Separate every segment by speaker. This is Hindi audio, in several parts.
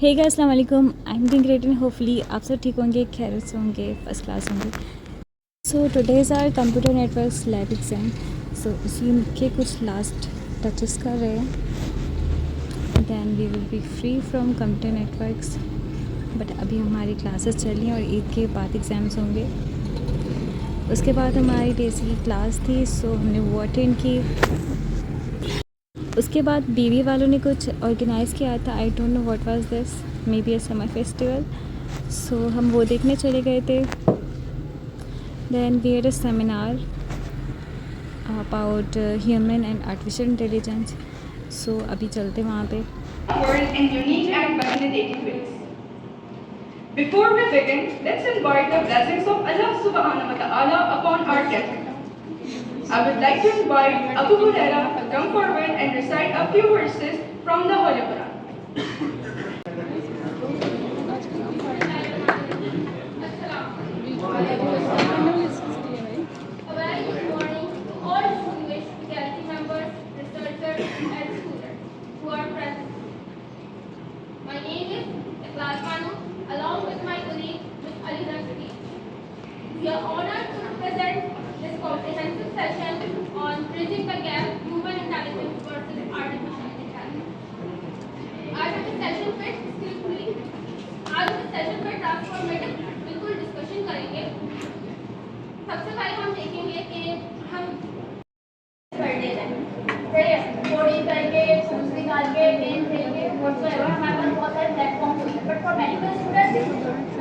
Speaker 1: हे गाइस, अस्सलाम वालेकुम। I am doing great and hopefully आप सब ठीक होंगे, खैरियत से होंगे, फर्स्ट क्लास होंगे। So today is our computer networks lab exam. So उसी के कुछ लास्ट टचेस कर रहे हैं, then we will be free from computer networks. But अभी हमारी क्लासेस चल रही हैं और ईद के बाद एग्ज़ाम्स होंगे। उसके बाद हमारी डेज़ी की क्लास थी, सो हमने वो अटेंड की। उसके बाद बीवी वालों ने कुछ ऑर्गेनाइज़ किया था, I don't know what was this, may be a summer festival. So हम वो देखने चले गए थे। Then we had a seminar about human and artificial intelligence. So अभी चलते वहाँ पे।
Speaker 2: And unique and validating ways. Before we begin, let's invite the blessings of Allah subhanahu wa ta'ala upon our gathering. I would like to invite Abu Huraira to come forward and recite a few verses from the Holy Quran.
Speaker 3: A very good morning to all distinguished faculty members, researchers, and students who are present. My name is Ikhlas Banu, along with my colleague Ms. Ali Nasri. We are honored to represent this comprehensive session on bridging the gap human intelligence versus artificial intelligence. आज हम इस सेशन पे स्क्रिप्टली आज हम इस सेशन पे ट्रांसफॉर्मेटिव बिल्कुल डिस्कशन करेंगे। सबसे पहले हम देखेंगे कि हम कर लेते हैं कोडिंग करके फॉर्म्स निकाल के गेम खेल के व्हाटसएवर हमारे पास बहुत सारे प्लेटफॉर्म होते हैं। बट फॉर मेडिकल स्टूडेंट्स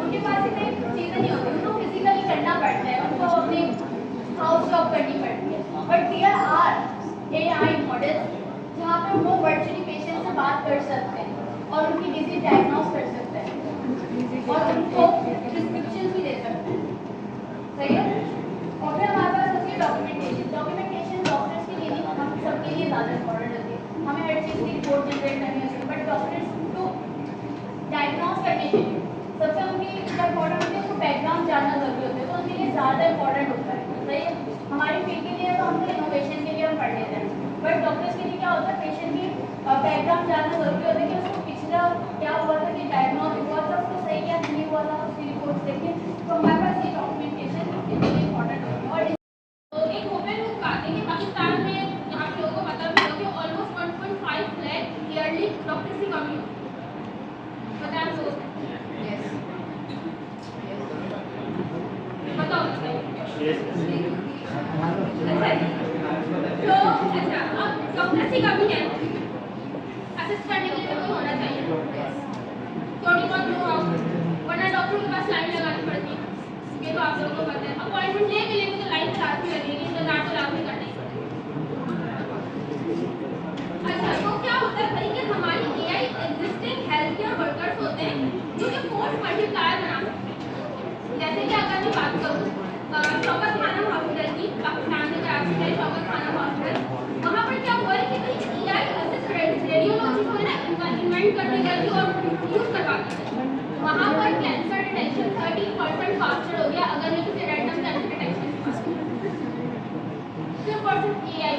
Speaker 3: उनके पास इतनी चीज़ें नहीं होती, उनको फिजिकली करना पड़ता है, उनको अपनी हाउस जॉब करनी पड़ती है। But there are AI models जहाँ पे वो वर्चुअली पेशेंट से बात कर सकते हैं और उनकी डिजीज डायग्नोस कर सकते हैं और उनको प्रिस्क्रिप्शन भी दे सकते हैं। सही है। और फिर हमारे पास होती है डॉक्यूमेंटेशन डॉक्टर्स के लिए नहीं, हम सबके लिए ज़्यादा इम्पोर्टेंट होती है। हमें हर चीज़ की रिपोर्ट जनरेट करनी होती है, बट डॉक्टर्स को डायग्नोस करने के लिए सबसे उनकी जो इम्पोर्टेंट होती है उसको बैकग्राउंड जानना जरूरी होता है, तो उनके लिए ज़्यादा इम्पोर्टेंट होता है। सही है। हमारी फील्ड के लिए तो हमको इनोवेशन के लिए हम पढ़ लेते हैं, बट डॉक्टर्स के लिए क्या होता है, पेशेंट की बैकग्राउंड जानना जरूरी होता है कि उसको पिछला क्या हुआ था, कि डायग्नोस हुआ था, उसको सही क्या नहीं हुआ था, उसकी रिपोर्ट देखिए। तो हमारे पास ये डॉक्यूमेंटेशन इम्पोर्टेंट होती है। और तो एक ओपन बुक आते हैं कि पाकिस्तान में यहाँ पे लोगों को पता भी हो कि ऑलमोस्ट 1.5 लाख ईयरली डॉक्टर्स की कमी होती है। पता है आपको? पता होना चाहिए। तो अच्छा, अब डॉक्टर्स की कमी है, असिस्ट करने के लिए तो कोई होना चाहिए, थोड़ी बहुत नो आओ, वरना डॉक्टरों के पास लाइन लगानी पड़ती है। ये तो आप लोगों को पता है। अपॉइंटमेंट लेने के लिए तो लाइन लाजमी लगेगी, इंतजार तो लाजमी करना ही पड़ेगा। अच्छा, तो क्या होता है भाई कि हमारी AI existing health care workers होते हैं जो कि फोर्स मल्टीप्लायर बना सकते हैं। जैसे कि अगर मैं बात करूँ शौकत खानम हॉस्पिटल की, पाकिस्तान में कराची है शौकत खानम हॉस्पिटल, वहाँ पर क्या हुआ है कि भाई एआई असिस्ट रेडियोलॉजी को है ना इन्वेंट कर दी गई थी और यूज़ करवा दी गई। वहाँ पर कैंसर डिटेक्शन 30% फास्टर हो गया अगर मैं किसी रैंडम कैंसर डिटेक्शन की बात करूँ। सिर्फ और सिर्फ एआई।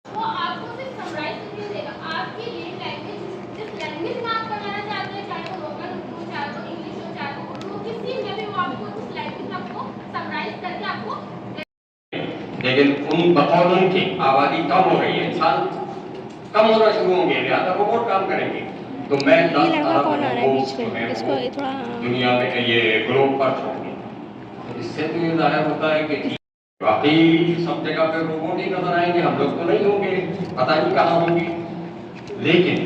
Speaker 3: वो आपको सिर्फ समराइज करके देगा आपकी लीड लैंग्वेज, जिस लैंग्वेज में आप करना चाहते हैं, चाहे वो लोकल हो, चाहे वो इंग्लिश हो, चाहे वो उर्दू, किसी में भी वो आपको उस लैंग्वेज में आपको समराइज करके आपको।
Speaker 4: लेकिन उन बतौर उनकी आबादी कम हो रही है, इंसान कम होना शुरू होंगे, लिहाजा रोबोट काम करेंगे। तो मैं 10 अरब रोबोट्स जो हैं वो दुनिया में ये ग्लोब पर छोड़ूंगी। तो इससे तो ये जाहिर होता है कि वाकई सब जगह पे रोबोट ही नजर आएंगे, हम लोग तो नहीं होंगे, पता नहीं कहाँ होंगे। लेकिन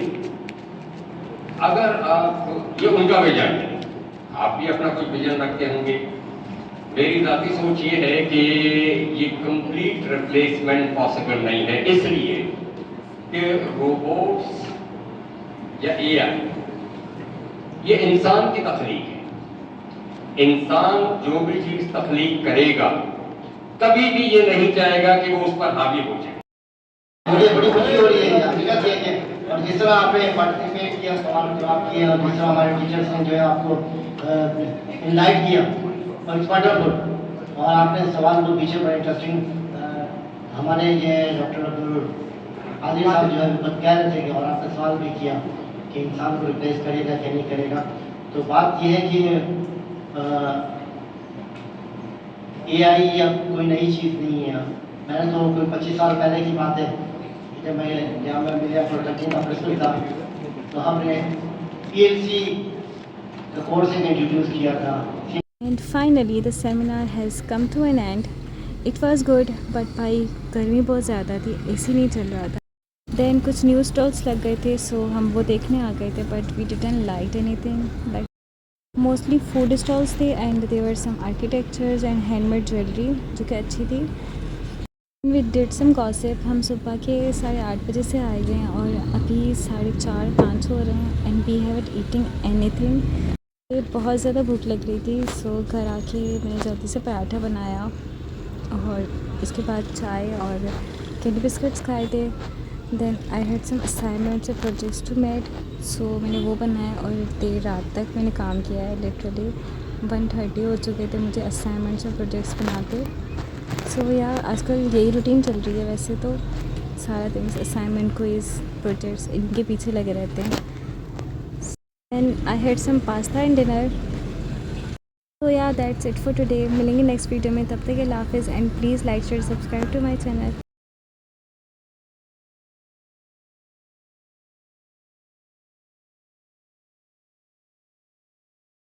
Speaker 4: अगर आप, ये उनका विजन है, आप भी अपना कुछ विजन रखते होंगे। मेरी जाती सोच ये है कि ये कंप्लीट रिप्लेसमेंट पॉसिबल नहीं है, इसलिए कि रोबोट्स या एआई ये इंसान की तख्लीक है। इंसान जो भी चीज तख्लीक करेगा कभी भी ये नहीं चाहेगा कि वो उस पर हावी हो जाए।
Speaker 5: मुझे बड़ी खुशी हो रही है हकीकत ये है, और जिस तरह आपने पार्टिसिपेट किया, सवाल जवाब किए, और जिस तरह हमारे टीचर्स ने जो है आपको इनलाइट किया, और इट्स वंडरफुल। और आपने सवाल को पीछे बड़े इंटरेस्टिंग हमारे ये डॉक्टर आदिल साहब जो है कह रहे थे कि, और आपने सवाल भी किया कि इंसान को रिप्लेस करेगा कि नहीं करेगा। तो बात यह है कि AI या कोई नई चीज़ नहीं है। मैंने तो कोई 25 साल पहले की बात है, जब मैं जामिया मिलिया प्रोडक्टिव का प्रिंसिपल था, तो हमने PLC का कोर्स इंट्रोड्यूस किया था।
Speaker 1: And finally the seminar has come to an end. It was good but भाई गर्मी बहुत ज़्यादा थी, AC नहीं चल रहा था। Then कुछ न्यू स्टॉल्स लग गए थे, सो हम वो देखने आ गए थे, but we didn't like anything. Like mostly food stalls थे and there were some architectures and handmade jewellery जो कि अच्छी थी। We did some gossip. हम सुबह के 8:30 बजे से आए हुए हैं और अभी 4:30-5 हो रहे हैं and we haven't eating anything. बहुत ज़्यादा भूख लग रही थी, सो घर आके मैंने जल्दी से पराठा बनाया और इसके बाद चाय और कैंडी बिस्किट्स खाए थे। Then I had some assignments और प्रोजेक्ट्स टू मेड, सो मैंने वो बनाया और देर रात तक मैंने काम किया है। लिटरली 1:30 हो चुके थे मुझे असाइनमेंट्स और प्रोजेक्ट्स बनाते। सो या आजकल यही रूटीन चल रही है वैसे तो, सारा दिन असाइनमेंट क्विज़ प्रोजेक्ट्स इनके पीछे लगे रहते हैं। And I had some pasta and dinner. तो या दैट्स इट फॉर टुडे। मिलेंगे नेक्स्ट वीडियो में, तब तक के अल्लाह हाफ़िज़ and please like share subscribe to my channel.